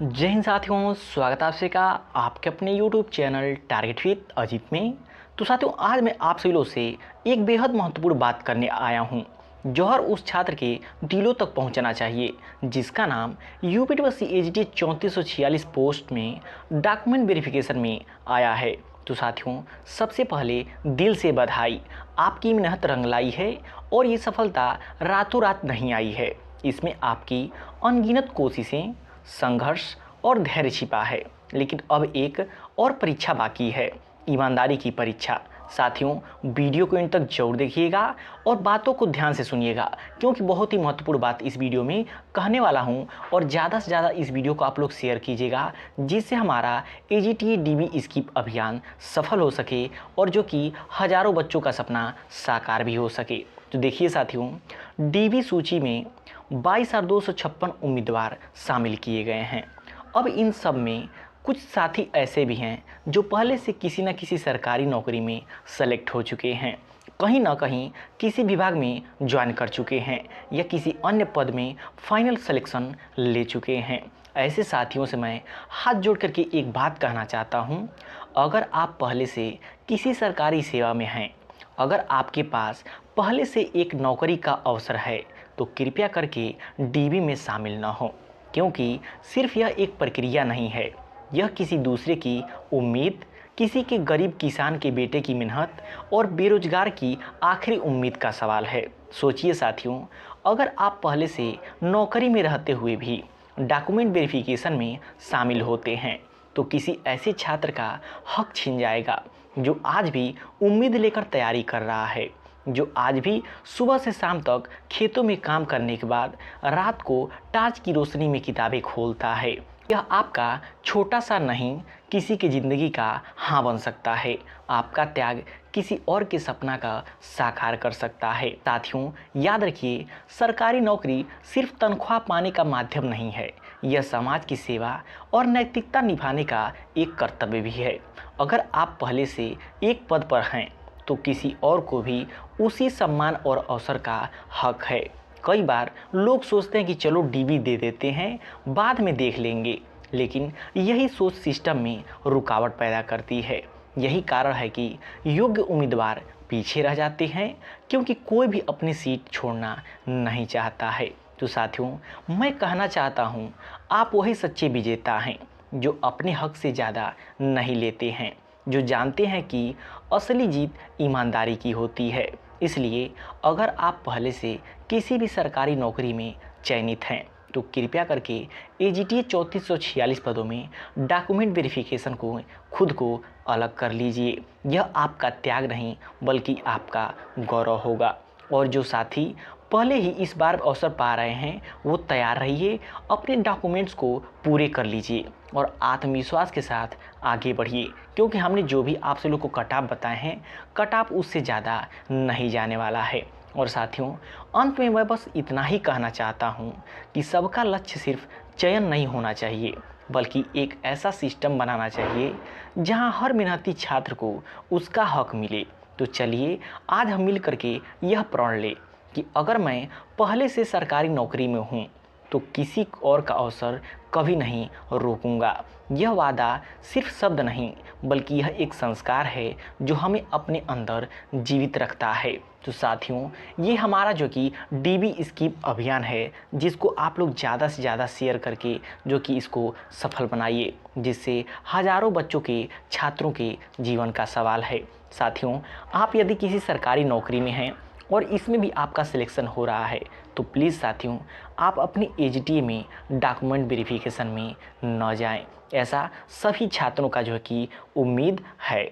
जय हिंद साथियों, स्वागत है आपसे का आपके अपने YouTube channel target with Ajit में। तो साथियों, आज मैं आप सभी लोगों से एक बेहद महत्वपूर्ण बात करने आया हूं, जो हर उस छात्र के दिलों तक पहुंचना चाहिए जिसका नाम यूपीटीसी एजीटी 3446 पोस्ट में डॉक्यूमेंट वेरिफिकेशन में आया है। तो साथियों, सबसे पहले दिल से बधाई, आपकी मेहनत रंग लाई है और ये सफलता रातों रात नहीं आई है। इसमें आपकी अनगिनत कोशिशें, संघर्ष और धैर्य छिपा है। लेकिन अब एक और परीक्षा बाकी है, ईमानदारी की परीक्षा। साथियों, वीडियो को इन तक जरूर देखिएगा और बातों को ध्यान से सुनिएगा, क्योंकि बहुत ही महत्वपूर्ण बात इस वीडियो में कहने वाला हूं। और ज़्यादा से ज़्यादा इस वीडियो को आप लोग शेयर कीजिएगा, जिससे हमारा एजीटी डीबी स्किप अभियान सफल हो सके और जो कि हज़ारों बच्चों का सपना साकार भी हो सके। तो देखिए साथियों, डीबी सूची में 22,256 उम्मीदवार शामिल किए गए हैं। अब इन सब में कुछ साथी ऐसे भी हैं जो पहले से किसी न किसी सरकारी नौकरी में सेलेक्ट हो चुके हैं, कहीं ना कहीं किसी विभाग में ज्वाइन कर चुके हैं या किसी अन्य पद में फाइनल सिलेक्शन ले चुके हैं। ऐसे साथियों से मैं हाथ जोड़ करके एक बात कहना चाहता हूं, अगर आप पहले से किसी सरकारी सेवा में हैं, अगर आपके पास पहले से एक नौकरी का अवसर है, तो कृपया करके डीबी में शामिल न हो, क्योंकि सिर्फ यह एक प्रक्रिया नहीं है, यह किसी दूसरे की उम्मीद, किसी के गरीब किसान के बेटे की मेहनत और बेरोजगार की आखिरी उम्मीद का सवाल है। सोचिए साथियों, अगर आप पहले से नौकरी में रहते हुए भी डॉक्यूमेंट वेरिफिकेशन में शामिल होते हैं, तो किसी ऐसे छात्र का हक छिन जाएगा जो आज भी उम्मीद लेकर तैयारी कर रहा है, जो आज भी सुबह से शाम तक खेतों में काम करने के बाद रात को टॉर्च की रोशनी में किताबें खोलता है। यह आपका छोटा सा नहीं, किसी की ज़िंदगी का हाँ बन सकता है। आपका त्याग किसी और के सपना का साकार कर सकता है। साथियों, याद रखिए, सरकारी नौकरी सिर्फ तनख्वाह पाने का माध्यम नहीं है, यह समाज की सेवा और नैतिकता निभाने का एक कर्तव्य भी है। अगर आप पहले से एक पद पर हैं, तो किसी और को भी उसी सम्मान और अवसर का हक है। कई बार लोग सोचते हैं कि चलो डीबी दे देते हैं, बाद में देख लेंगे, लेकिन यही सोच सिस्टम में रुकावट पैदा करती है। यही कारण है कि योग्य उम्मीदवार पीछे रह जाते हैं, क्योंकि कोई भी अपनी सीट छोड़ना नहीं चाहता है। तो साथियों, मैं कहना चाहता हूँ, आप वही सच्चे विजेता हैं जो अपने हक से ज़्यादा नहीं लेते हैं, जो जानते हैं कि असली जीत ईमानदारी की होती है। इसलिए अगर आप पहले से किसी भी सरकारी नौकरी में चयनित हैं, तो कृपया करके एजीटी 3446 पदों में डॉक्यूमेंट वेरिफिकेशन को खुद को अलग कर लीजिए। यह आपका त्याग नहीं, बल्कि आपका गौरव होगा। और जो साथी पहले ही इस बार अवसर पा रहे हैं, वो तैयार रहिए, अपने डॉक्यूमेंट्स को पूरे कर लीजिए और आत्मविश्वास के साथ आगे बढ़िए, क्योंकि हमने जो भी आप सभी लोग को कट ऑफ बताए हैं, कट ऑफ उससे ज़्यादा नहीं जाने वाला है। और साथियों, अंत में मैं बस इतना ही कहना चाहता हूँ कि सबका लक्ष्य सिर्फ चयन नहीं होना चाहिए, बल्कि एक ऐसा सिस्टम बनाना चाहिए जहाँ हर मेहनती छात्र को उसका हक मिले। तो चलिए, आज हम मिल करके यह प्रण लें कि अगर मैं पहले से सरकारी नौकरी में हूँ, तो किसी और का अवसर कभी नहीं रोकूंगा। यह वादा सिर्फ शब्द नहीं, बल्कि यह एक संस्कार है जो हमें अपने अंदर जीवित रखता है। तो साथियों, ये हमारा जो कि डीबी स्किप अभियान है, जिसको आप लोग ज़्यादा से ज़्यादा शेयर करके जो कि इसको सफल बनाइए, जिससे हज़ारों बच्चों के, छात्रों के जीवन का सवाल है। साथियों, आप यदि किसी सरकारी नौकरी में हैं और इसमें भी आपका सिलेक्शन हो रहा है, तो प्लीज़ साथियों, आप अपनी एजीटी में डॉक्यूमेंट वेरिफिकेशन में न जाएं। ऐसा सभी छात्रों का जो है कि उम्मीद है।